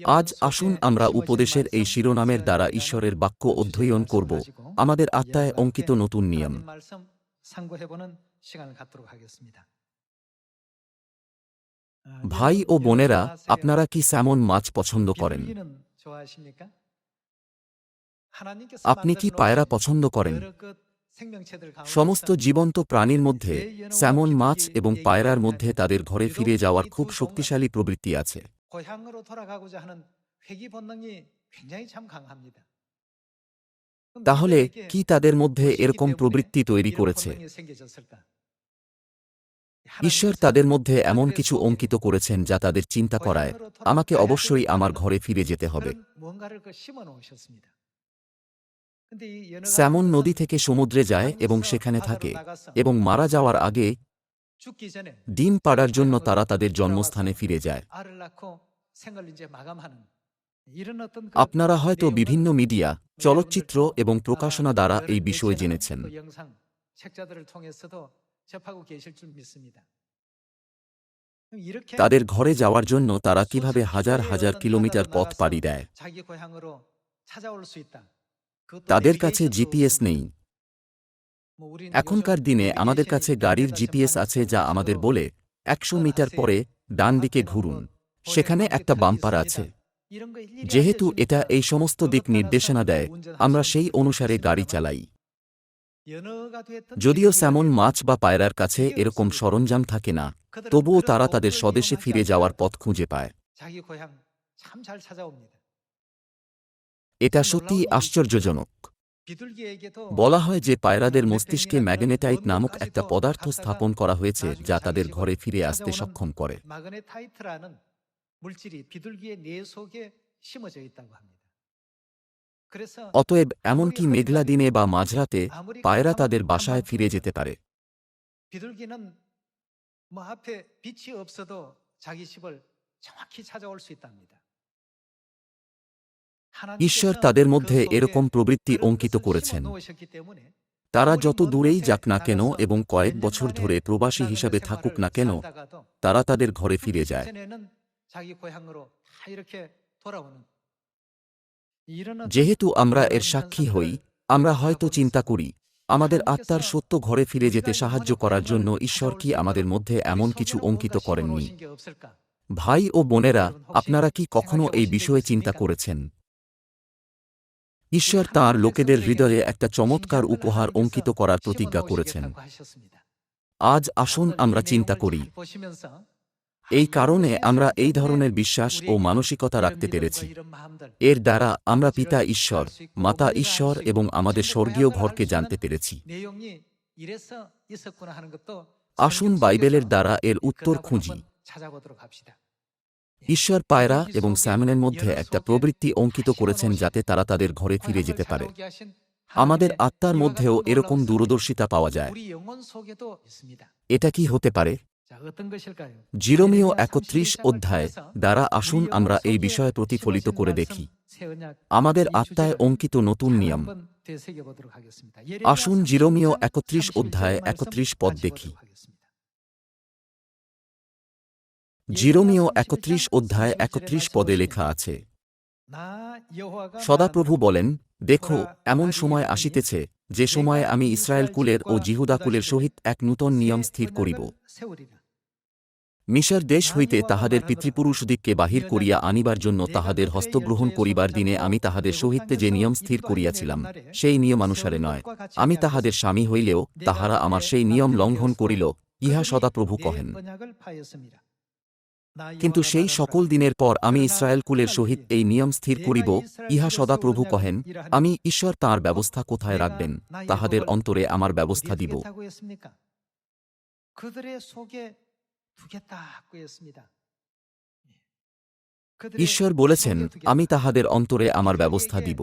আজ আসুন আমরা উপদেশের এই শিরোনামের দ্বারা ঈশ্বরের বাক্য অধ্যয়ন করব, আমাদের আত্মায় অঙ্কিত নতুন নিয়ম। ভাই ও বোনেরা, আপনারা কি স্যামন মাছ পছন্দ করেন? আপনি কি পায়রা পছন্দ করেন? সমস্ত জীবন্ত প্রাণীর মধ্যে স্যামন মাছ এবং পায়রার মধ্যে তাদের ঘরে ফিরে যাওয়ার খুব শক্তিশালী প্রবৃত্তি আছে। তাহলে কি তাদের মধ্যে এরকম প্রবৃত্তি তৈরি করেছে? ঈশ্বর তাদের মধ্যে এমন কিছু অঙ্কিত করেছেন যা তাদের চিন্তা করায়, আমাকে অবশ্যই আমার ঘরে ফিরে যেতে হবে। স্যামন নদী থেকে সমুদ্রে যায় এবং সেখানে থাকে, এবং মারা যাওয়ার আগে ডিম পাড়ার জন্য তারা তাদের জন্মস্থানে ফিরে যায়। আপনারা হয়তো বিভিন্ন মিডিয়া, চলচ্চিত্র এবং প্রকাশনা দ্বারা এই বিষয় জেনেছেন। তাদের ঘরে যাওয়ার জন্য তারা কিভাবে হাজার হাজার কিলোমিটার পথ পাড়ি দেয়। তাদের কাছে জিপিএস নেই। এখনকার দিনে আমাদের কাছে গাড়ির জিপিএস আছে যা আমাদের বলে 100 মিটার পরে ডান দিকে ঘুরুন, সেখানে একটা বাম্পার আছে। যেহেতু এটা এই সমস্ত দিক নির্দেশনা দেয়, আমরা সেই অনুসারে গাড়ি চালাই। যদিও স্যামন মাছ বা পায়রার কাছে এরকম সরঞ্জাম থাকে না, তবুও তারা তাদের স্বদেশে ফিরে যাওয়ার পথ খুঁজে পায়। এটা সত্যিই আশ্চর্যজনক। বলা হয় যে পায়রাদের মস্তিষ্কে ম্যাগনেটাইট নামক একটা পদার্থ স্থাপন করা হয়েছে যা তাদের ঘরে ফিরে আসতে সক্ষম করে। অতএব এমনকি মেঘলা দিনে বা মাঝরাতে পায়রা তাদের বাসায় ফিরে যেতে পারে। ঈশ্বর তাদের মধ্যে এরকম প্রবৃত্তি অঙ্কিত করেছেন। তারা যত দূরেই যাক না কেন এবং কয়েক বছর ধরে প্রবাসী হিসাবে থাকুক না কেন, তারা তাদের ঘরে ফিরে যায়। যেহেতু আমরা এর সাক্ষী হই, আমরা হয়তো চিন্তা করি, আমাদের আত্মার সত্য ঘরে ফিরে যেতে সাহায্য করার জন্য ঈশ্বর কি আমাদের মধ্যে এমন কিছু অঙ্কিত করেননি? ভাই ও বোনেরা, আপনারা কি কখনো এই বিষয়ে চিন্তা করেছেন? ঈশ্বর তাঁর লোকেদের হৃদয়ে একটা চমৎকার উপহার অঙ্কিত করার প্রতিজ্ঞা করেছেন। আজ আসুন আমরা চিন্তা করি। এই কারণে আমরা এই ধরনের বিশ্বাস ও মানসিকতা রাখতে পেরেছি। এর দ্বারা আমরা পিতা ঈশ্বর, মাতা ঈশ্বর এবং আমাদের স্বর্গীয় ঘরকে জানতে পেরেছি। আসুন বাইবেলের দ্বারা এর উত্তর খুঁজি। ঈশ্বর পায়রা এবং স্যামনের মধ্যে একটা প্রবৃত্তি অঙ্কিত করেছেন যাতে তারা তাদের ঘরে ফিরে যেতে পারে। আমাদের আত্মার মধ্যেও এরকম দূরদর্শিতা পাওয়া যায়। এটা কি হতে পারে? জিরোমীয় 31 অধ্যায় দ্বারা আসুন আমরা এই বিষয়ে প্রতিফলিত করে দেখি। আমাদের আত্মায় অঙ্কিত নতুন নিয়ম। আসুন জিরোমীয় 31 অধ্যায় 31 পদ দেখি। জিরোমীয় 31 অধ্যায় 31 পদে লেখা আছে, সদাপ্রভু বলেন, দেখো, এমন সময় আসিতেছে, যে সময়ে আমি ইসরায়েল কুলের ও জিহুদা কুলের সহিত এক নূতন নিয়ম স্থির করিব। মিশর দেশ হইতে তাহাদের পিতৃপুরুষদিগকে বাহির করিয়া আনিবার জন্য তাহাদের হস্তগ্রহণ করিবার দিনে আমি তাহাদের সহিত যে নিয়ম স্থির করিয়াছিলাম, সেই নিয়মানুসারে নয়। আমি তাহাদের স্বামী হইলেও তাহারা আমার সেই নিয়ম লঙ্ঘন করিল, ইহা সদাপ্রভু কহেন। কিন্তু সেই সকল দিনের পর আমি ইসরায়েল কুলের সহিত এই নিয়ম স্থির করিব, ইহা সদাপ্রভু কহেন, আমি ঈশ্বর তাঁর ব্যবস্থা কোথায় রাখবেন, তাহাদের অন্তরে আমার ব্যবস্থা দিব। ঈশ্বর বলেছেন, আমি তাহাদের অন্তরে আমার ব্যবস্থা দিব।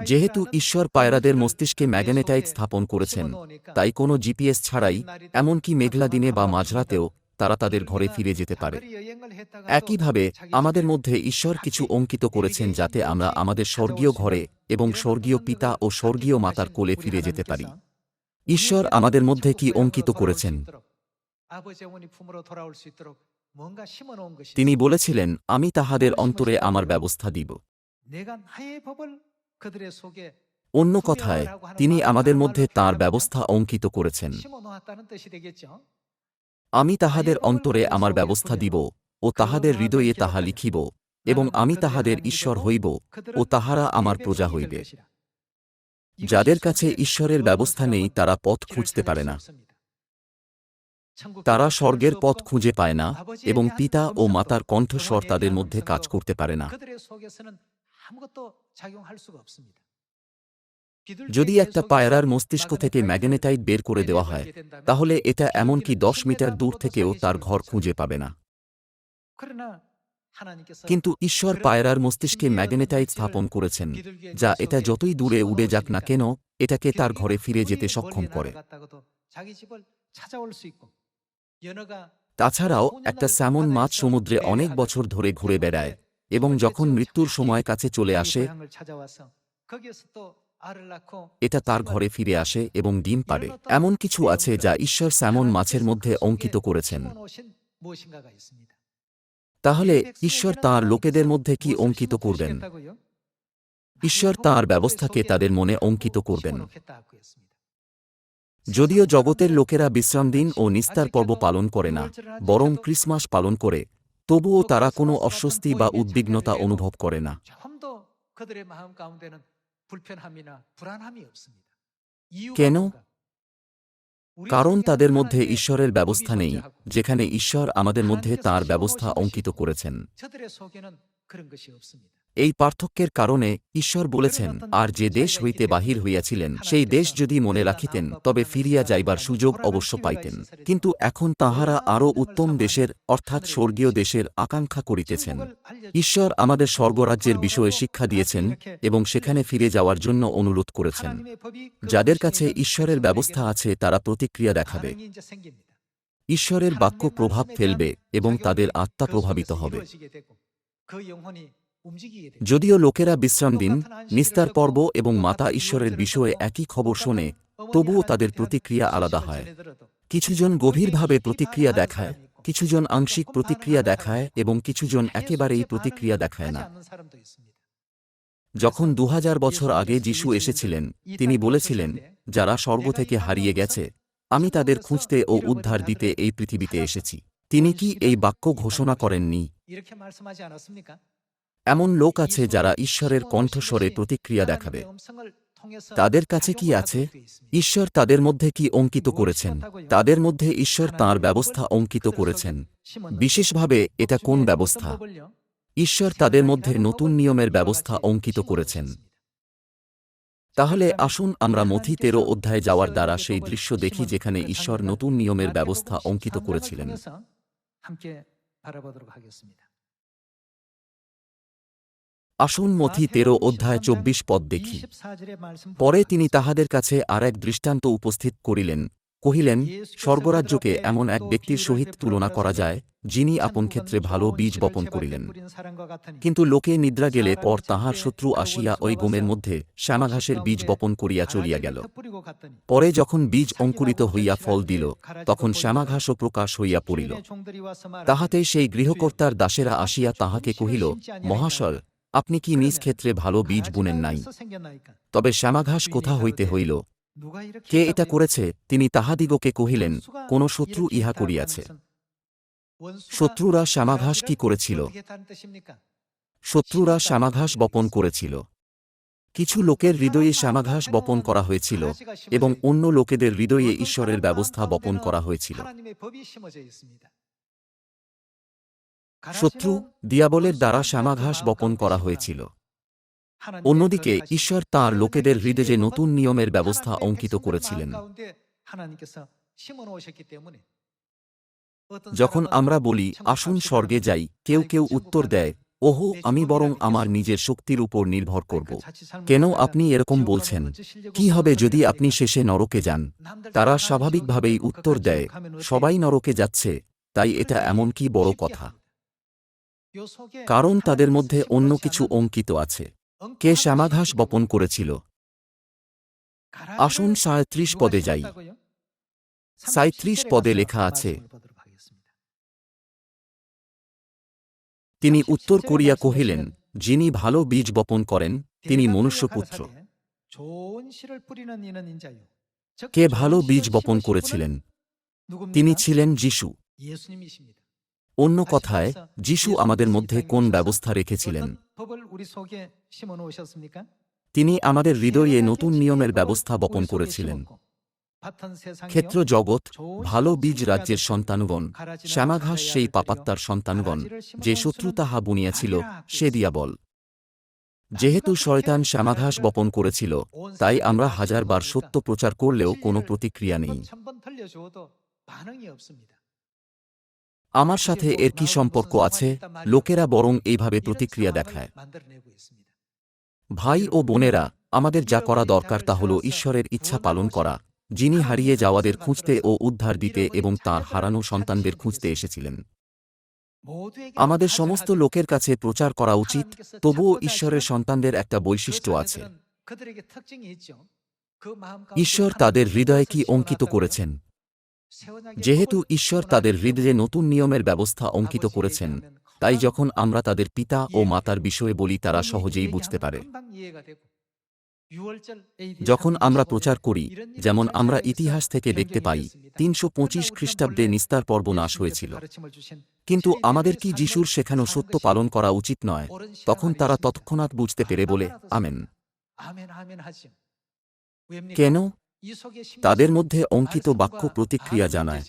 যেহেতু ঈশ্বর পায়রাদের মস্তিষ্কে ম্যাগনেটাইট স্থাপন করেছেন, তাই কোনো জিপিএস ছাড়াই, এমনকি মেঘলা দিনে বা মাঝরাতেও, তারা তাদের ঘরে ফিরে যেতে পারে। একইভাবে আমাদের মধ্যে ঈশ্বর কিছু অঙ্কিত করেছেন যাতে আমরা আমাদের স্বর্গীয় ঘরে এবং স্বর্গীয় পিতা ও স্বর্গীয় মাতার কোলে ফিরে যেতে পারি। ঈশ্বর আমাদের মধ্যে কি অঙ্কিত করেছেন? তিনি বলেছিলেন, আমি তাহাদের অন্তরে আমার ব্যবস্থা দিব। অন্য কথায়, তিনি আমাদের মধ্যে তাঁর ব্যবস্থা অঙ্কিত করেছেন। আমি তাহাদের অন্তরে আমার ব্যবস্থা দিব ও তাহাদের হৃদয়ে তাহা লিখিব, এবং আমি তাহাদের ঈশ্বর হইব ও তাহারা আমার প্রজা হইবে। যাদের কাছে ঈশ্বরের ব্যবস্থা নেই তারা পথ খুঁজতে পারে না। তারা স্বর্গের পথ খুঁজে পায় না, এবং পিতা ও মাতার কণ্ঠস্বর তাদের মধ্যে কাজ করতে পারে না। যদি একটা পায়রার মস্তিষ্ক থেকে ম্যাগনেটাইট বের করে দেওয়া হয়, তাহলে এটা এমনকি 10 মিটার দূর থেকেও তার ঘর খুঁজে পাবে না। কিন্তু ঈশ্বর পায়রার মস্তিষ্কে ম্যাগনেটাইট স্থাপন করেছেন, যা এটা যতই দূরে উড়ে যাক না কেন, এটাকে তার ঘরে ফিরে যেতে সক্ষম করে। তাছাড়াও একটা স্যামন মাছ সমুদ্রে অনেক বছর ধরে ঘুরে বেড়ায়, এবং যখন মৃত্যুর সময় কাছে চলে আসে, এটা তার ঘরে ফিরে আসে এবং ডিম পাড়ে। এমন কিছু আছে যা ঈশ্বর স্যামন মাছের মধ্যে অঙ্কিত করেছেন। তাহলে ঈশ্বর তাঁর লোকেদের মধ্যে কি অঙ্কিত করবেন? ঈশ্বর তাঁর ব্যবস্থাকে তাদের মনে অঙ্কিত করবেন। যদিও জগতের লোকেরা বিশ্রামদিন ও নিস্তার পর্ব পালন করে না, বরং ক্রিসমাস পালন করে, তবুও তারা কোনো অস্বস্তি বা উদ্বিগ্নতা অনুভব করে না। কেন? কারণ তাদের মধ্যে ঈশ্বরের ব্যবস্থা নেই, যেখানে ঈশ্বর আমাদের মধ্যে তাঁর ব্যবস্থা অঙ্কিত করেছেন। এই পার্থক্যের কারণে ঈশ্বর বলেছেন, আর যে দেশ হইতে বাহির হইয়াছিলেন সেই দেশ যদি মনে রাখিতেন তবে ফিরিয়া যাইবার সুযোগ অবশ্য পাইতেন। কিন্তু এখন তাঁহারা আরও উত্তম দেশের অর্থাৎ স্বর্গীয় দেশের আকাঙ্ক্ষা করিতেছেন। ঈশ্বর আমাদের স্বর্গরাজ্যের বিষয়ে শিক্ষা দিয়েছেন এবং সেখানে ফিরে যাওয়ার জন্য অনুরোধ করেছেন। যাদের কাছে ঈশ্বরের ব্যবস্থা আছে তারা প্রতিক্রিয়া দেখাবে। ঈশ্বরের বাক্য প্রভাব ফেলবে এবং তাদের আত্মা প্রভাবিত হবে। যদিও লোকেরা বিশ্রামদিন, নিস্তার পর্ব এবং মাতা ঈশ্বরের বিষয়ে একই খবর শোনে, তবুও তাদের প্রতিক্রিয়া আলাদা হয়। কিছুজন গভীরভাবে প্রতিক্রিয়া দেখায়, কিছুজন আংশিক প্রতিক্রিয়া দেখায় এবং কিছুজন একেবারেই প্রতিক্রিয়া দেখায় না। যখন 2000 বছর আগে যিশু এসেছিলেন, তিনি বলেছিলেন, যারা স্বর্গ থেকে হারিয়ে গেছে, আমি তাদের খুঁজতে ও উদ্ধার দিতে এই পৃথিবীতে এসেছি। তিনি কি এই বাক্য ঘোষণা করেননি? এমন লোক আছে যারা ঈশ্বরের কণ্ঠস্বরে প্রতিক্রিয়া দেখাবে। তাদের কাছে কি আছে? ঈশ্বর তাদের মধ্যে কি অঙ্কিত করেছেন? তাদের মধ্যে ঈশ্বর তাঁর ব্যবস্থা অঙ্কিত করেছেন। বিশেষভাবে এটা কোন ব্যবস্থা? ঈশ্বর তাদের মধ্যে নতুন নিয়মের ব্যবস্থা অঙ্কিত করেছেন। তাহলে আসুন আমরা মথি 13 অধ্যায়ে যাওয়ার দ্বারা সেই দৃশ্য দেখি যেখানে ঈশ্বর নতুন নিয়মের ব্যবস্থা অঙ্কিত করেছিলেন। আসুন মথি 13 অধ্যায় 24 পদ দেখি। পরে তিনি তাহাদের কাছে আর এক দৃষ্টান্ত উপস্থিত করিলেন, কহিলেন, স্বর্গরাজ্যকে এমন এক ব্যক্তির সহিত তুলনা করা যায়, যিনি আপন ক্ষেত্রে ভালো বীজ বপন করিলেন। কিন্তু লোকে নিদ্রা গেলে পর তাহার শত্রু আসিয়া ওই গমের মধ্যে শ্যামাঘাসের বীজ বপন করিয়া চলিয়া গেল। পরে যখন বীজ অঙ্কুরিত হইয়া ফল দিল, তখন শ্যামাঘাসও প্রকাশ হইয়া পড়িল। তাহাতে সেই গৃহকর্তার দাসেরা আসিয়া তাহাকে কহিল, মহাশয়, আপনি কি নিজ ক্ষেত্রে ভালো বীজ বুনেন নাই? তবে শ্যামাঘাস কোথা হইতে হইল? কে এটা করেছে? তিনি তাহাদিগকে কহিলেন, কোন শত্রু ইহা করিয়াছে। শত্রুরা শ্যামাঘাস কি করেছিল? শত্রুরা শ্যামাঘাস বপন করেছিল। কিছু লোকের হৃদয়ে শ্যামাঘাস বপন করা হয়েছিল এবং অন্য লোকেদের হৃদয়ে ঈশ্বরের ব্যবস্থা বপন করা হয়েছিল। শত্রু, দিয়াবলের দ্বারা শ্যামাঘাস বপন করা হয়েছিল। অন্যদিকে ঈশ্বর তাঁর লোকেদের হৃদয়ে নতুন নিয়মের ব্যবস্থা অঙ্কিত করেছিলেন। যখন আমরা বলি, আসুন স্বর্গে যাই, কেউ কেউ উত্তর দেয়, ওহো, আমি বরং আমার নিজের শক্তির উপর নির্ভর করব। কেন আপনি এরকম বলছেন? কি হবে যদি আপনি শেষে নরকে যান? তারা স্বাভাবিকভাবেই উত্তর দেয়, সবাই নরকে যাচ্ছে, তাই এটা এমন কি বড় কথা? কারণ তাদের মধ্যে অন্য কিছু অঙ্কিত আছে। কে শ্যামাঘাস বপন করেছিল? আসুন 37 পদে যাই। 37 পদে লেখা আছে, তিনি উত্তর করিয়া কহিলেন, যিনি ভালো বীজ বপন করেন তিনি মনুষ্যপুত্র। কে ভালো বীজ বপন করেছিলেন? তিনি ছিলেন যিশু। অন্য কথায়, যিশু আমাদের মধ্যে কোন ব্যবস্থা রেখেছিলেন? তিনি আমাদের হৃদয়ে নতুন নিয়মের ব্যবস্থা বপন করেছিলেন। ক্ষেত্র জগৎ, ভালো বীজ রাজ্যের সন্তানগণ, শ্যামাঘাস সেই পাপাত্মার সন্তানগণ, যে শত্রু তাহা বুনিয়াছিল, সে দিয়াবল। যেহেতু শয়তান শ্যামাঘাস বপন করেছিল, তাই আমরা হাজারবার সত্য প্রচার করলেও কোনো প্রতিক্রিয়া নেই। আমার সাথে এর কি সম্পর্ক আছে? লোকেরা বরং এইভাবে প্রতিক্রিয়া দেখায়। ভাই ও বোনেরা, আমাদের যা করা দরকার তা হল ঈশ্বরের ইচ্ছা পালন করা, যিনি হারিয়ে যাওয়াদের খুঁজতে ও উদ্ধার দিতে এবং তাঁর হারানো সন্তানদের খুঁজতে এসেছিলেন। আমাদের সমস্ত লোকের কাছে প্রচার করা উচিত, তবুও ঈশ্বরের সন্তানদের একটা বৈশিষ্ট্য আছে। ঈশ্বর তাদের হৃদয়ে কি অঙ্কিত করেছেন? যেহেতু ঈশ্বর তাদের হৃদয়ে নতুন নিয়মের ব্যবস্থা অঙ্কিত করেছেন, তাই যখন আমরা তাদের পিতা ও মাতার বিষয়ে বলি তারা সহজেই বুঝতে পারে। যখন আমরা প্রচার করি, যেমন আমরা ইতিহাস থেকে দেখতে পাই, ৩২৫ খ্রিস্টাব্দে নিস্তার পর্ব নাশ হয়েছিল। কিন্তু আমাদের কি যিশুর শেখানো সত্য পালন করা উচিত নয়? তখন তারা তৎক্ষণাৎ বুঝতে পেরে বলে, আমেন। কেন? তাদের মধ্যে অঙ্কিত বাক্য প্রতিক্রিয়া জানায়।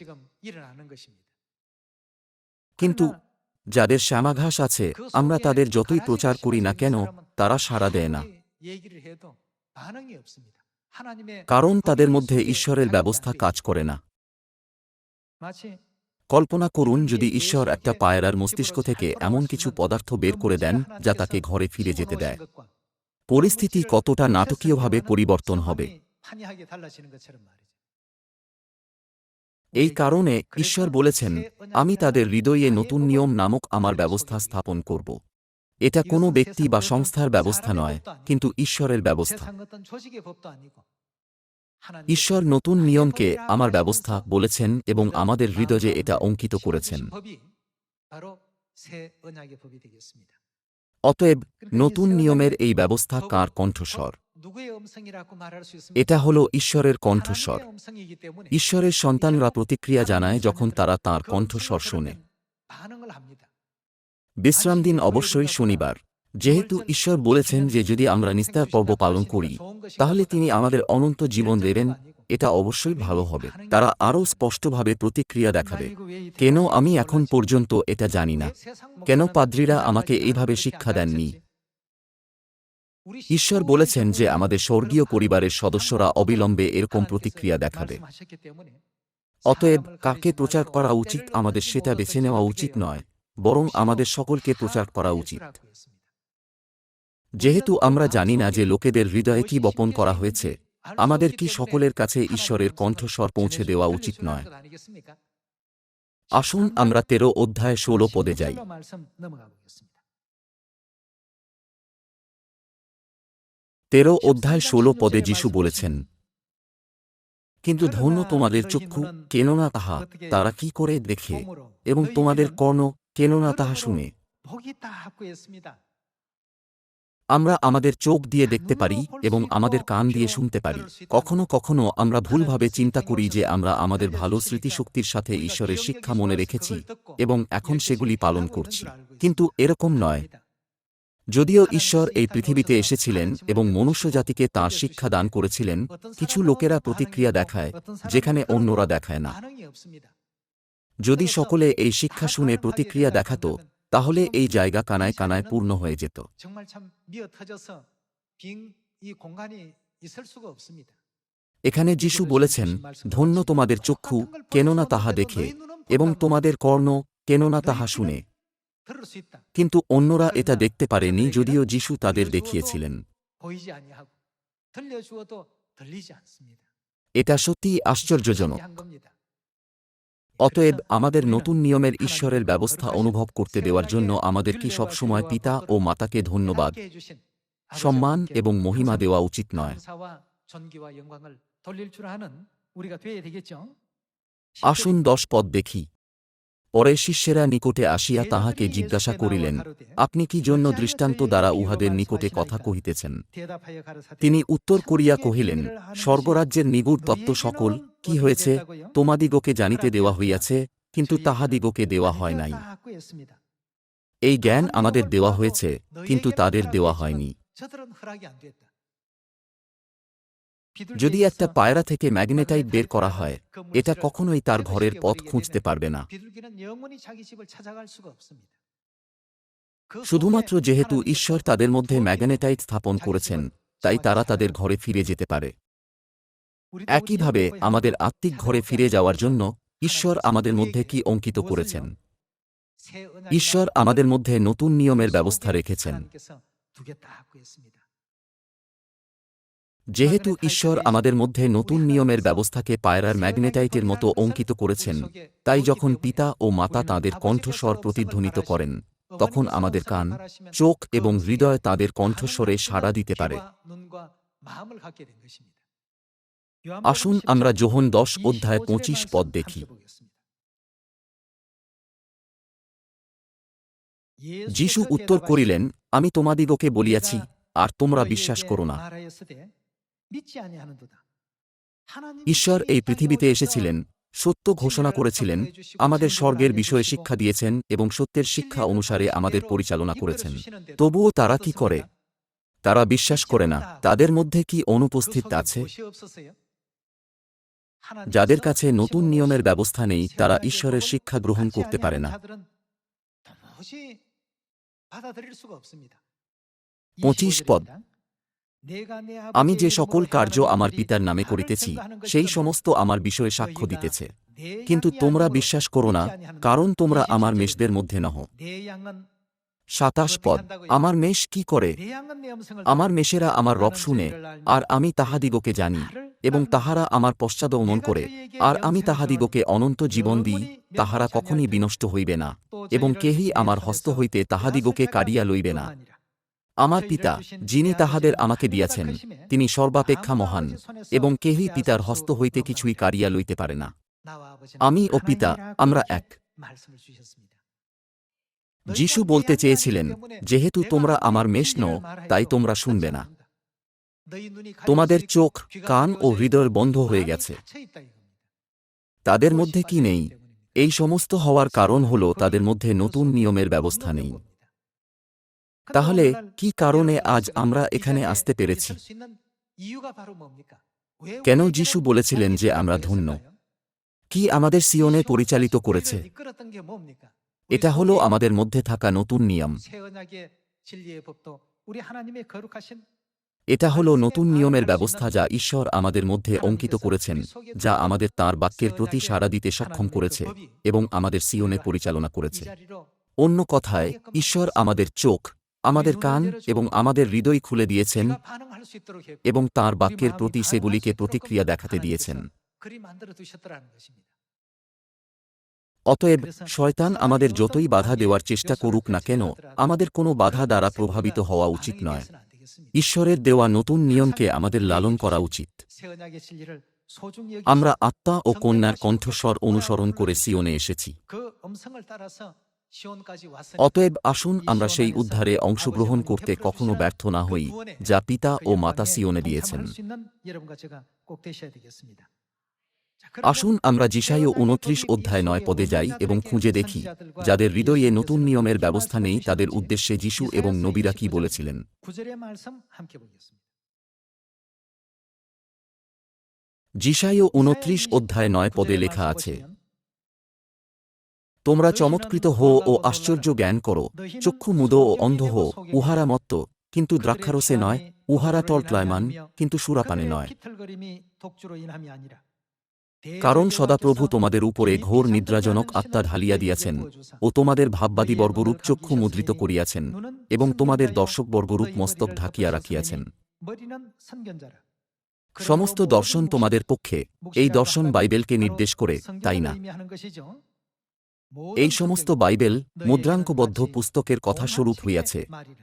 কিন্তু যাদের শ্যামাঘাস আছে, আমরা তাদের যতই প্রচার করি না কেন, তারা সাড়া দেয় না। কারণ তাদের মধ্যে ঈশ্বরের ব্যবস্থা কাজ করে না। কল্পনা করুন যদি ঈশ্বর একটা পায়রার মস্তিষ্ক থেকে এমন কিছু পদার্থ বের করে দেন যা তাকে ঘরে ফিরে যেতে দেয়। পরিস্থিতি কতটা নাটকীয়ভাবে পরিবর্তন হবে। এই কারণে ঈশ্বর বলেছেন, আমি তাদের হৃদয়ে নতুন নিয়ম নামক আমার ব্যবস্থা স্থাপন করব। এটা কোনো ব্যক্তি বা সংস্থার ব্যবস্থা নয়, কিন্তু ঈশ্বরের ব্যবস্থা। ঈশ্বর নতুন নিয়মকে আমার ব্যবস্থা বলেছেন এবং আমাদের হৃদয়ে এটা অঙ্কিত করেছেন। অতএব নতুন নিয়মের এই ব্যবস্থা কার কণ্ঠস্বর? এটা হল ঈশ্বরের কণ্ঠস্বর। ঈশ্বরের সন্তানরা প্রতিক্রিয়া জানায় যখন তারা তাঁর কণ্ঠস্বর শোনে। বিশ্রাম দিন অবশ্যই শনিবার। যেহেতু ঈশ্বর বলেছেন যে যদি আমরা নিস্তার পর্ব পালন করি, তাহলে তিনি আমাদের অনন্ত জীবন দেবেন, এটা অবশ্যই ভালো হবে। তারা আরও স্পষ্টভাবে প্রতিক্রিয়া দেখাবে। কেন আমি এখন পর্যন্ত এটা জানি না? কেন পাদ্রীরা আমাকে এইভাবে শিক্ষা দেননি? ঈশ্বর বলেছেন যে আমাদের স্বর্গীয় পরিবারের সদস্যরা অবিলম্বে এরকম প্রতিক্রিয়া দেখাবে। অতএব কাকে প্রচার করা উচিত আমাদের সেটা বেছে নেওয়া উচিত নয়, বরং আমাদের সকলকে প্রচার করা উচিত। যেহেতু আমরা জানি না যে লোকেদের হৃদয়ে কি বপন করা হয়েছে, আমাদের কি সকলের কাছে ঈশ্বরের কণ্ঠস্বর পৌঁছে দেওয়া উচিত নয়? আসুন আমরা ১৩ অধ্যায় ১৬ পদে যাই। ১৩ অধ্যায় ১৬ পদে যিশু বলেছেন, কিন্তু ধন্য তোমাদের চক্ষু, কেননা তাহা তারা কি করে দেখে, এবং তোমাদের কর্ণ, কেননা তাহা শুনে। আমরা আমাদের চোখ দিয়ে দেখতে পারি এবং আমাদের কান দিয়ে শুনতে পারি। কখনো কখনো আমরা ভুলভাবে চিন্তা করি যে আমরা আমাদের ভালো স্মৃতিশক্তির সাথে ঈশ্বরের শিক্ষা মনে রেখেছি এবং এখন সেগুলি পালন করছি। কিন্তু এরকম নয়। যদিও ঈশ্বর এই পৃথিবীতে এসেছিলেন এবং মনুষ্যজাতিকে তাঁর শিক্ষা দান করেছিলেন, কিছু লোকেরা প্রতিক্রিয়া দেখায় যেখানে অন্যরা দেখায় না। যদি সকলে এই শিক্ষা শুনে প্রতিক্রিয়া দেখাত, তাহলে এই জায়গা কানায় কানায় পূর্ণ হয়ে যেত। এখানে যিশু বলেছেন, ধন্য তোমাদের চক্ষু, কেননা তাহা দেখে, এবং তোমাদের কর্ণ, কেননা তাহা শুনে। কিন্তু অন্যরা এটা দেখতে পারেনি, যদিও যিশু তাদের দেখিয়েছিলেন। এটা সত্যিই আশ্চর্যজনক। অতএব আমাদের নতুন নিয়মের ঈশ্বরের ব্যবস্থা অনুভব করতে দেওয়ার জন্য আমাদের কি সবসময় পিতা ও মাতাকে ধন্যবাদ, সম্মান এবং মহিমা দেওয়া উচিত নয়? আসুন ১০ পদ দেখি। পরে শিষ্যেরা নিকটে আসিয়া তাহাকে জিজ্ঞাসা করিলেন, আপনি কি জন্য দৃষ্টান্ত দ্বারা উহাদের নিকটে কথা কহিতেছেন? তিনি উত্তর করিয়া কহিলেন, স্বর্গরাজ্যের নিগুড় তত্ত্ব সকল কি হয়েছে তোমাদিগকে জানিতে দেওয়া হইয়াছে, কিন্তু তাহাদিগকে দেওয়া হয় নাই। এই জ্ঞান আমাদের দেওয়া হয়েছে, কিন্তু তাদের দেওয়া হয়নি। যদি একটা পায়রা থেকে ম্যাগনেটাইট বের করা হয়, এটা কখনোই তার ঘরের পথ খুঁজতে পারবে না। শুধুমাত্র যেহেতু ঈশ্বর তাদের মধ্যে ম্যাগনেটাইট স্থাপন করেছেন, তাই তারা তাদের ঘরে ফিরে যেতে পারে। একইভাবে আমাদের আত্মিক ঘরে ফিরে যাওয়ার জন্য ঈশ্বর আমাদের মধ্যে কি অঙ্কিত করেছেন? ঈশ্বর আমাদের মধ্যে নতুন নিয়মের ব্যবস্থা রেখেছেন। যেহেতু ঈশ্বর আমাদের মধ্যে নতুন নিয়মের ব্যবস্থাকে পায়রার ম্যাগনেটাইটের মতো অঙ্কিত করেছেন, তাই যখন পিতা ও মাতা তাঁদের কণ্ঠস্বর প্রতিধ্বনিত করেন, তখন আমাদের কান, চোখ এবং হৃদয় তাঁদের কণ্ঠস্বরে সাড়া দিতে পারে। আসুন আমরা যোহন 10 অধ্যায় 25 পদ দেখি। যীশু উত্তর করিলেন, আমি তোমাদিগকে বলিয়াছি, আর তোমরা বিশ্বাস করো না। ঈশ্বর এই পৃথিবীতে এসেছিলেন, সত্য ঘোষণা করেছিলেন, আমাদের স্বর্গের বিষয়ে শিক্ষা দিয়েছেন এবং সত্যের শিক্ষা অনুসারে আমাদের পরিচালনা করেছেন। তবুও তারা কি করে? তারা বিশ্বাস করে না। তাদের মধ্যে কি অনুপস্থিত আছে? যাদের কাছে নতুন নিয়মের ব্যবস্থা নেই, তারা ঈশ্বরের শিক্ষা গ্রহণ করতে পারে না। 25 পদ। আমি যে সকল কার্য আমার পিতার নামে করিতেছি, সেই সমস্ত আমার বিষয়ে সাক্ষ্য দিতেছে। কিন্তু তোমরা বিশ্বাস করো না, কারণ তোমরা আমার মেষদের মধ্যে নহ। 27 পদ। আমার মেষ কি করে? আমার মেষেরা আমার রব শুনে, আর আমি তাহাদিগকে জানি, এবং তাহারা আমার পশ্চাদগমন করে, আর আমি তাহাদিগকে অনন্ত জীবন দিই, তাহারা কখনই বিনষ্ট হইবে না, এবং কেহই আমার হস্ত হইতে তাহাদিগকে কাড়িয়া লইবে না। আমার পিতা, যিনি তাহাদের আমাকে দিয়াছেন, তিনি সর্বাপেক্ষা মহান, এবং কেহই পিতার হস্ত হইতে কিছুই কাড়িয়া লইতে পারে না। আমি ও পিতা, আমরা এক। যীশু বলতে চেয়েছিলেন, যেহেতু তোমরা আমার মেষ নও, তাই তোমরা শুনবে না। তোমাদের চোখ, কান ও হৃদয় বন্ধ হয়ে গেছে। তাদের মধ্যে কি নেই? এই সমস্ত হওয়ার কারণ হল তাদের মধ্যে নতুন নিয়মের ব্যবস্থা নেই। তাহলে কি কারণে আজ আমরা এখানে আসতে পেরেছি? কেন যীশু বলেছিলেন যে আমরা ধন্য? কি আমাদের সিয়নে পরিচালিত করেছে? এটা হলো আমাদের মধ্যে থাকা নতুন নিয়ম। এটা হলো নতুন নিয়মের ব্যবস্থা যা ঈশ্বর আমাদের মধ্যে অঙ্কিত করেছেন, যা আমাদের তাঁর বাক্যের প্রতি সাড়া দিতে সক্ষম করেছে এবং আমাদের সিয়নে পরিচালনা করেছে। অন্য কথায়, ঈশ্বর আমাদের চোখ, আমাদের কান এবং আমাদের হৃদয় খুলে দিয়েছেন এবং তাঁর বাক্যের প্রতি সেগুলিকে প্রতিক্রিয়া দেখাতে দিয়েছেন। অতএব শয়তান আমাদের যতই বাধা দেওয়ার চেষ্টা করুক না কেন, আমাদের কোনো বাধা দ্বারা প্রভাবিত হওয়া উচিত নয়। ঈশ্বরের দেওয়া নতুন নিয়মকে আমাদের লালন করা উচিত। আমরা আত্মা ও কন্যার কণ্ঠস্বর অনুসরণ করে সিয়নে এসেছি। অতএব আসুন আমরা সেই উদ্ধারে অংশগ্রহণ করতে কখনো ব্যর্থ না হই, যা পিতা ও মাতা সিয়নে দিয়েছেন। আসুন আমরা যিশাইয় 29 অধ্যায় 9 পদে যাই এবং খুঁজে দেখি, যাদের হৃদয়ে নতুন নিয়মের ব্যবস্থা নেই তাদের উদ্দেশ্যে যিশু এবং নবীরা কি বলেছিলেন। যিশাইয় 29 অধ্যায় 9 পদে লেখা আছে, তোমরা চমৎকৃত হো ও আশ্চর্য জ্ঞান করো, চক্ষু মুদো ও অন্ধ হো, উহারা মত্ত, কিন্তু দ্রাক্ষারসে নয়, উহারা টলটলায়মান, কিন্তু সুরাপানে নয়। কারণ সদাপ্রভু তোমাদের উপরে ঘোর নিদ্রাজনক আত্মা ঢালিয়া দিয়াছেন, ও তোমাদের ভাববাদীবর্গরূপ চক্ষু মুদ্রিত করিয়াছেন, এবং তোমাদের দর্শকবর্গরূপ মস্তক ঢাকিয়া রাখিয়াছেন। সমস্ত দর্শন তোমাদের পক্ষে, এই দর্শন বাইবেলকে নির্দেশ করে, তাই না? এই সমস্ত বাইবেল মুদ্রাঙ্কবদ্ধ পুস্তকের কথাস্বরূপ হইয়াছে।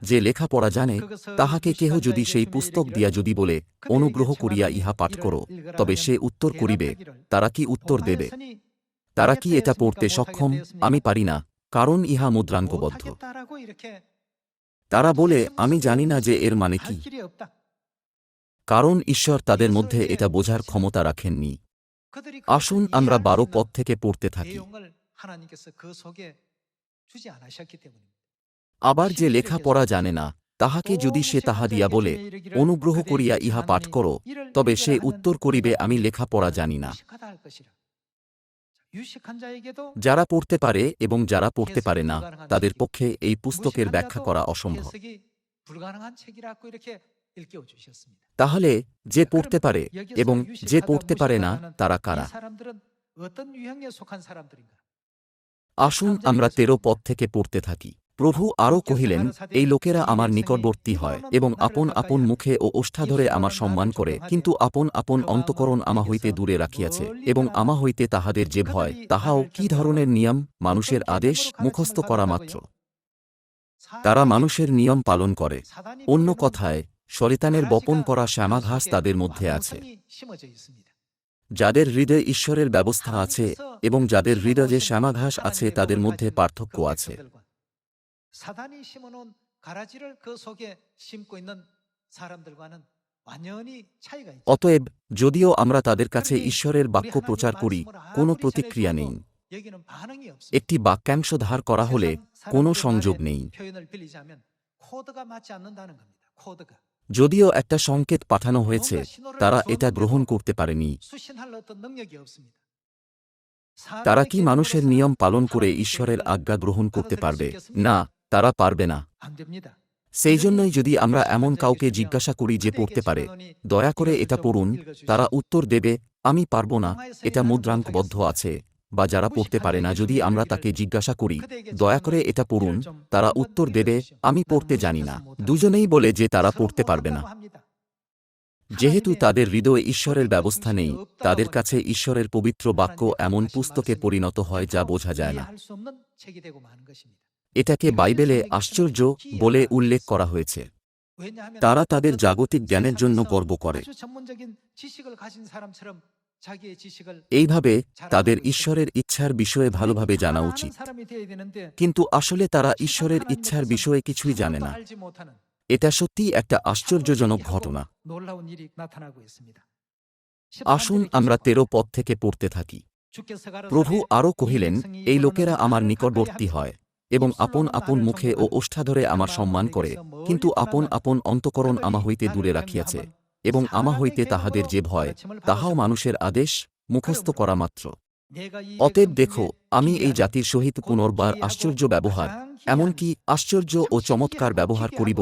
যে লেখা পড়া জানে, তাহাকে কেহ যদি সেই পুস্তক দিয়া যদি বলে, অনুগ্রহ করিয়া ইহা পাঠ করো, তবে সে উত্তর করিবে, তারা কি উত্তর দেবে? তারা কি এটা পড়তে সক্ষম? আমি পারি না, কারণ ইহা মুদ্রাঙ্কবদ্ধ। তারা বলে, আমি জানি না যে এর মানে কি, কারণ ঈশ্বর তাদের মধ্যে এটা বোঝার ক্ষমতা রাখেননি। আসুন আমরা 12 পদ থেকে পড়তে থাকি। আবার যে লেখা পড়া জানে না, তাহাকে যদি সে তাহা দিয়া বলে, অনুগ্রহ করিয়া ইহা পাঠ করো, তবে সে উত্তর করিবে, আমি লেখা পড়া জানি না। যারা পড়তে পারে এবং যারা পড়তে পারে না, তাদের পক্ষে এই পুস্তকের ব্যাখ্যা করা অসম্ভব। তাহলে যে পড়তে পারে এবং যে পড়তে পারে না, তারা কারা? আসুন আমরা 13 পদ থেকে পড়তে থাকি। প্রভু আরও কহিলেন, এই লোকেরা আমার নিকটবর্তী হয় এবং আপন আপন মুখে ও ওষ্ঠাধরে আমার সম্মান করে, কিন্তু আপন আপন অন্তঃকরণ আমা হইতে দূরে রাখিয়াছে, এবং আমা হইতে তাহাদের যে ভয়, তাহাও কি ধরনের নিয়ম? মানুষের আদেশ মুখস্থ করা মাত্র। তারা মানুষের নিয়ম পালন করে। অন্য কথায়, শয়তানের বপন করা শ্যামাঘাস তাদের মধ্যে আছে। যাদের হৃদয়ে ঈশ্বরের ব্যবস্থা আছে এবং যাদের হৃদয়ে শ্যামাঘাস আছে, তাদের মধ্যে পার্থক্য আছে। অতএব, যদিও আমরা তাদের কাছে ঈশ্বরের বাক্য প্রচার করি, কোনো প্রতিক্রিয়া নেই। একটি বাক্যাংশ ধার করা হলে কোনো সংযোগ নেই। যদিও একটা সংকেত পাঠানো হয়েছে, তারা এটা গ্রহণ করতে পারেনি। তারা কি মানুষের নিয়ম পালন করে ঈশ্বরের আজ্ঞা গ্রহণ করতে পারবে? না, তারা পারবে না। সেই জন্যই যদি আমরা এমন কাউকে জিজ্ঞাসা করি যে পড়তে পারে, দয়া করে এটা পড়ুন, তারা উত্তর দেবে, আমি পারব না, এটা মুদ্রাঙ্কবদ্ধ আছে। বা যারা পড়তে পারে না, যদি আমরা তাকে জিজ্ঞাসা করি, দয়া করে এটা পড়ুন, তারা উত্তর দেবে, আমি পড়তে জানি না। দুজনেই বলে যে তারা পড়তে পারবে না। যেহেতু তাদের হৃদয়ে ঈশ্বরের ব্যবস্থা নেই, তাদের কাছে ঈশ্বরের পবিত্র বাক্য এমন পুস্তকে পরিণত হয় যা বোঝা যায় না। এটাকে বাইবেলে আশ্চর্য বলে উল্লেখ করা হয়েছে। তারা তাদের জাগতিক জ্ঞানের জন্য গর্ব করে। এইভাবে তাদের ঈশ্বরের ইচ্ছার বিষয়ে ভালোভাবে জানা উচিত। কিন্তু আসলে তারা ঈশ্বরের ইচ্ছার বিষয়ে কিছুই জানে না। এটা সত্যিই একটা আশ্চর্যজনক ঘটনা। আসুন আমরা 13 পদ থেকে পড়তে থাকি। প্রভু আরও কহিলেন, এই লোকেরা আমার নিকটবর্তী হয় এবং আপন আপন মুখে ও ওষ্ঠাধরে আমার সম্মান করে, কিন্তু আপন আপন অন্তঃকরণ আমা হইতে দূরে রাখিয়াছে, এবং আমা হইতে তাহাদের যে ভয়, তাহাও মানুষের আদেশ মুখস্থ করা মাত্র। অতএব দেখো, আমি এই জাতির সহিত পুনর্বার আশ্চর্য ব্যবহার, এমনকি আশ্চর্য ও চমৎকার ব্যবহার করিব,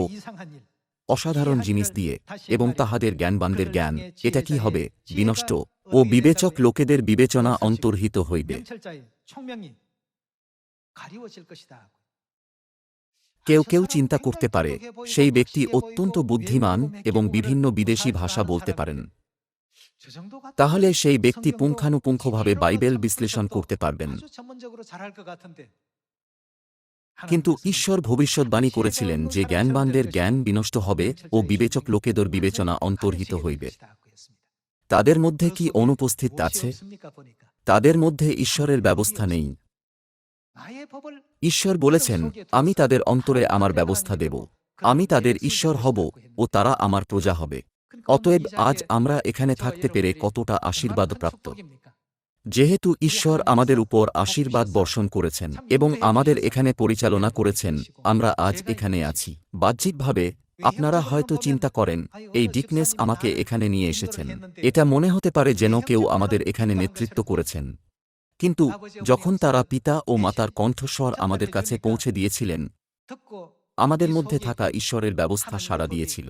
অসাধারণ জিনিস দিয়ে, এবং তাহাদের জ্ঞানবানদের জ্ঞান, এটা কি হবে, বিনষ্ট, ও বিবেচক লোকেদের বিবেচনা অন্তর্হিত হইবে। কেউ কেউ চিন্তা করতে পারে, সেই ব্যক্তি অত্যন্ত বুদ্ধিমান এবং বিভিন্ন বিদেশি ভাষা বলতে পারেন। তাহলে সেই ব্যক্তি পুঙ্খানুপুঙ্খভাবে বাইবেল বিশ্লেষণ করতে পারবেন। কিন্তু ঈশ্বর ভবিষ্যদ্বাণী করেছিলেন যে জ্ঞানবানদের জ্ঞান বিনষ্ট হবে ও বিবেচক লোকেদের বিবেচনা অন্তর্হিত হইবে। তাদের মধ্যে কি অনুপস্থিত আছে? তাদের মধ্যে ঈশ্বরের ব্যবস্থা নেই। ঈশ্বর বলেছেন, আমি তাদের অন্তরে আমার ব্যবস্থা দেব, আমি তাদের ঈশ্বর হব ও তারা আমার প্রজা হবে। অতএব আজ আমরা এখানে থাকতে পেরে কতটা আশীর্বাদপ্রাপ্ত। যেহেতু ঈশ্বর আমাদের উপর আশীর্বাদ বর্ষণ করেছেন এবং আমাদের এখানে পরিচালনা করেছেন, আমরা আজ এখানে আছি। বাহ্যিকভাবে আপনারা হয়তো চিন্তা করেন, এই ডিকনেস আমাকে এখানে নিয়ে এসেছেন। এটা মনে হতে পারে যেন কেউ আমাদের এখানে নেতৃত্ব করেছেন। কিন্তু যখন তারা পিতা ও মাতার কণ্ঠস্বর আমাদের কাছে পৌঁছে দিয়েছিলেন, আমাদের মধ্যে থাকা ঈশ্বরের ব্যবস্থা সাড়া দিয়েছিল।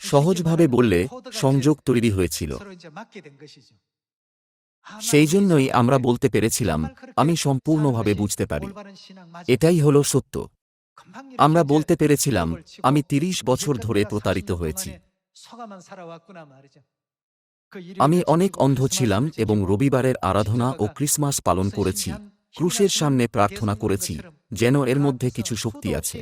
সহজভাবে বললে, সংযোগ তৈরি হয়েছিল। সেই জন্যই আমরা বলতে পেরেছিলাম, আমি সম্পূর্ণভাবে বুঝতে পারি। এটাই হলো সত্য। আমরা বলতে পেরেছিলাম, আমি 30 বছর ধরে প্রতারিত হয়েছি। আমি অনেক অন্ধ ছিলাম এবং রবিবারের আরাধনা ও ক্রিসমাস পালন করেছি, ক্রুশের সামনে প্রার্থনা করেছি, যেন এর মধ্যে কিছু শক্তি আছে।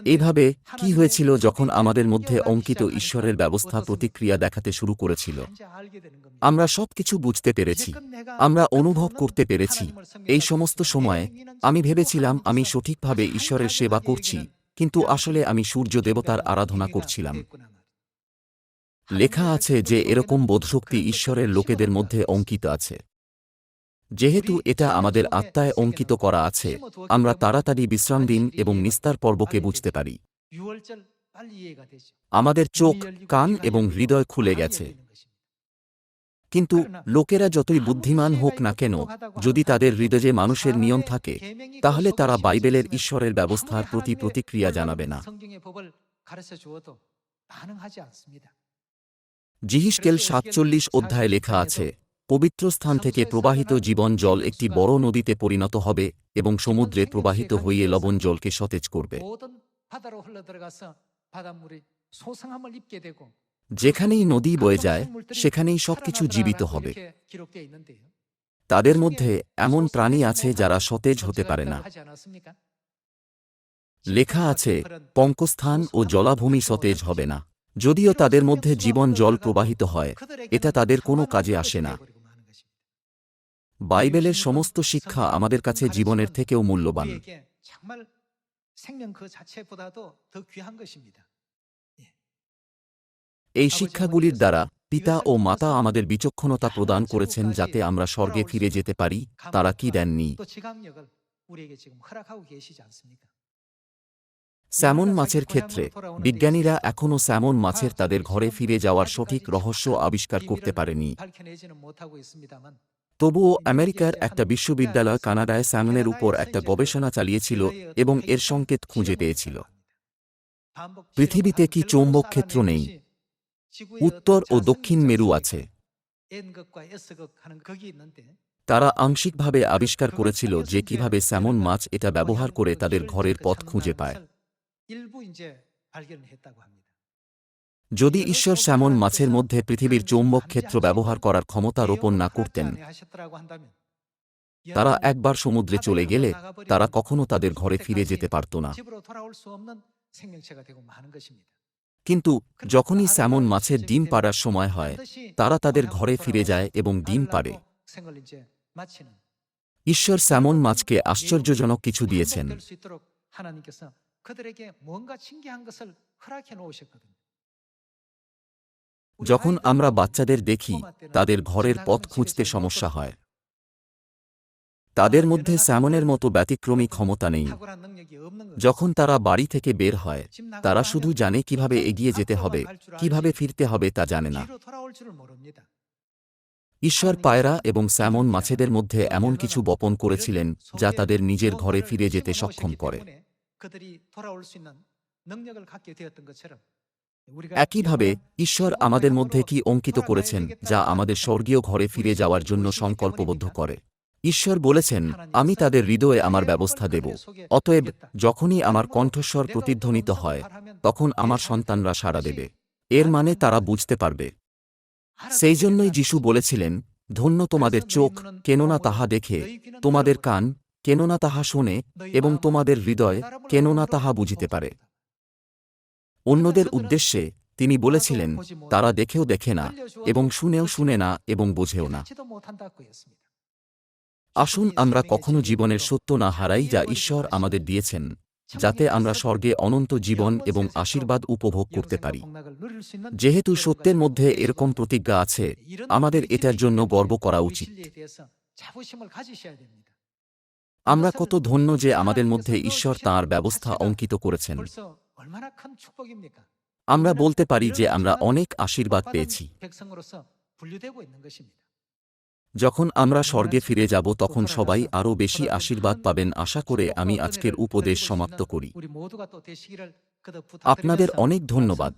এভাবে কি হয়েছিল যখন আমাদের মধ্যে অঙ্কিত ঈশ্বরের ব্যবস্থা প্রতিক্রিয়া দেখাতে শুরু করেছিল? আমরা সবকিছু বুঝতে পেরেছি, আমরা অনুভব করতে পেরেছি। এই সমস্ত সময়ে আমি ভেবেছিলাম আমি সঠিকভাবে ঈশ্বরের সেবা করছি, কিন্তু আসলে আমি সূর্য দেবতার আরাধনা করছিলাম। লেখা আছে যে এরকম বোধশক্তি ঈশ্বরের লোকেদের মধ্যে অঙ্কিত আছে। যেহেতু এটা আমাদের আত্মায় অঙ্কিত করা আছে, আমরা তাড়াতাড়ি বিশ্রাম দিন এবং নিস্তার পর্বকে বুঝতে পারি। আমাদের চোখ, কান এবং হৃদয় খুলে গেছে। কিন্তু লোকেরা যতই বুদ্ধিমান হোক না কেন, যদি তাদের হৃদয়ে মানুষের নিয়ম থাকে, তাহলে তারা বাইবেলের ঈশ্বরের ব্যবস্থার প্রতি প্রতিক্রিয়া জানাবে না। যিহিজকেল ৪৭ অধ্যায়ে লেখা আছে, পবিত্র স্থান থেকে প্রবাহিত জীবন জল একটি বড় নদীতে পরিণত হবে এবং সমুদ্রে প্রবাহিত হয়ে লবণ জলকে সতেজ করবে। যেখানেই নদী বয়ে যায়, সেখানেই সবকিছু জীবিত হবে। তাদের মধ্যে এমন প্রাণী আছে যারা সতেজ হতে পারে না। লেখা আছে, পঙ্কস্থান ও জলাভূমি সতেজ হবে না। যদিও তাদের মধ্যে জীবন জল প্রবাহিত হয়, এটা তাদের কোনো কাজে আসে না। বাইবেলের সমস্ত শিক্ষা আমাদের কাছে জীবনের থেকেও মূল্যবান। এই শিক্ষাগুলির দ্বারা পিতা ও মাতা আমাদের বিচক্ষণতা প্রদান করেছেন যাতে আমরা স্বর্গে ফিরে যেতে পারি। তারা কি দেননি? স্যামন মাছের ক্ষেত্রে বিজ্ঞানীরা এখনও স্যামন মাছের তাদের ঘরে ফিরে যাওয়ার সঠিক রহস্য আবিষ্কার করতে পারেনি। তবুও আমেরিকার একটা বিশ্ববিদ্যালয় কানাডায় স্যামনের উপর একটা গবেষণা চালিয়েছিল এবং এর সংকেত খুঁজে পেয়েছিল। পৃথিবীতে কি চৌম্বক ক্ষেত্র নেই? উত্তর ও দক্ষিণ মেরু আছে। তারা আংশিকভাবে আবিষ্কার করেছিল যে কিভাবে স্যামন মাছ এটা ব্যবহার করে তাদের ঘরের পথ খুঁজে পায়। যদি ঈশ্বর স্যামন মাছের মধ্যে পৃথিবীর চৌম্বক ক্ষেত্র ব্যবহার করার ক্ষমতা রোপণ না করতেন, তারা একবার সমুদ্রে চলে গেলে তারা কখনো তাদের ঘরে ফিরে যেতে পারত না। কিন্তু যখনই স্যামন মাছের ডিম পাড়ার সময় হয়, তারা তাদের ঘরে ফিরে যায় এবং ডিম পাড়ে। ঈশ্বর স্যামন মাছকে আশ্চর্যজনক কিছু দিয়েছেন। যখন আমরা বাচ্চাদের দেখি, তাদের ঘরের পথ খুঁজতে সমস্যা হয়। তাদের মধ্যে স্যামনের মতো ব্যতিক্রমী ক্ষমতা নেই। যখন তারা বাড়ি থেকে বের হয়, তারা শুধু জানে কিভাবে এগিয়ে যেতে হবে, কিভাবে ফিরতে হবে তা জানে না। ঈশ্বর পায়রা এবং স্যামন মাছেদের মধ্যে এমন কিছু বপন করেছিলেন যা তাদের নিজের ঘরে ফিরে যেতে সক্ষম করে। একইভাবে ঈশ্বর আমাদের মধ্যে কি অঙ্কিত করেছেন যা আমাদের স্বর্গীয় ঘরে ফিরে যাওয়ার জন্য সংকল্পবদ্ধ করে? ঈশ্বর বলেছেন, আমি তাদের হৃদয়ে আমার ব্যবস্থা দেব। অতএব যখনই আমার কণ্ঠস্বর প্রতিধ্বনিত হয়, তখন আমার সন্তানরা সাড়া দেবে। এর মানে তারা বুঝতে পারবে। সেই জন্যই যিশু বলেছিলেন, ধন্য তোমাদের চোখ, কেননা তাহা দেখে, তোমাদের কান, কেননা তাহা শোনে, এবং তোমাদের হৃদয়, কেননা তাহা বুঝিতে পারে। অন্যদের উদ্দেশ্যে তিনি বলেছিলেন, তারা দেখেও দেখে না, এবং শুনেও শুনে না, এবং বোঝেও না। আসুন আমরা কখনো জীবনের সত্য না হারাই যা ঈশ্বর আমাদের দিয়েছেন, যাতে আমরা স্বর্গে অনন্ত জীবন এবং আশীর্বাদ উপভোগ করতে পারি। যেহেতু সত্যের মধ্যে এরকম প্রতিজ্ঞা আছে, আমাদের এটার জন্য গর্ব করা উচিত। আমরা কত ধন্য যে আমাদের মধ্যে ঈশ্বর তাঁর ব্যবস্থা অঙ্কিত করেছেন। আমরা বলতে পারি যে আমরা অনেক আশীর্বাদ পেয়েছি। যখন আমরা স্বর্গে ফিরে যাব তখন সবাই আরও বেশি আশীর্বাদ পাবেন আশা করে আমি আজকের উপদেশ সমাপ্ত করি। আপনাদের অনেক ধন্যবাদ।